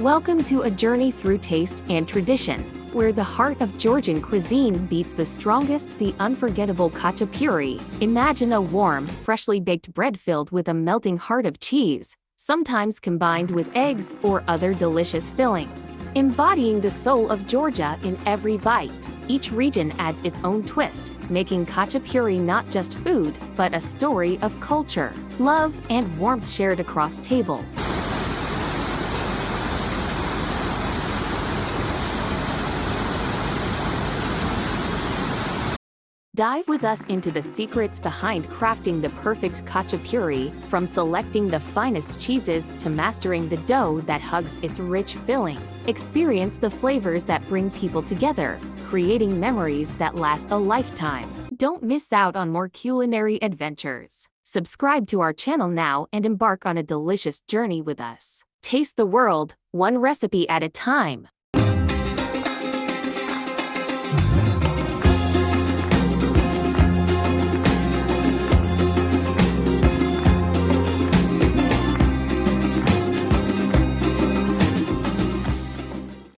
Welcome to a journey through taste and tradition, where the heart of Georgian cuisine beats the strongest, the unforgettable Khachapuri. Imagine a warm, freshly baked bread filled with a melting heart of cheese, sometimes combined with eggs or other delicious fillings. Embodying the soul of Georgia in every bite, each region adds its own twist, making Khachapuri not just food, but a story of culture, love, and warmth shared across tables. Dive with us into the secrets behind crafting the perfect Khachapuri, from selecting the finest cheeses to mastering the dough that hugs its rich filling. Experience the flavors that bring people together, creating memories that last a lifetime. Don't miss out on more culinary adventures. Subscribe to our channel now and embark on a delicious journey with us. Taste the world, one recipe at a time.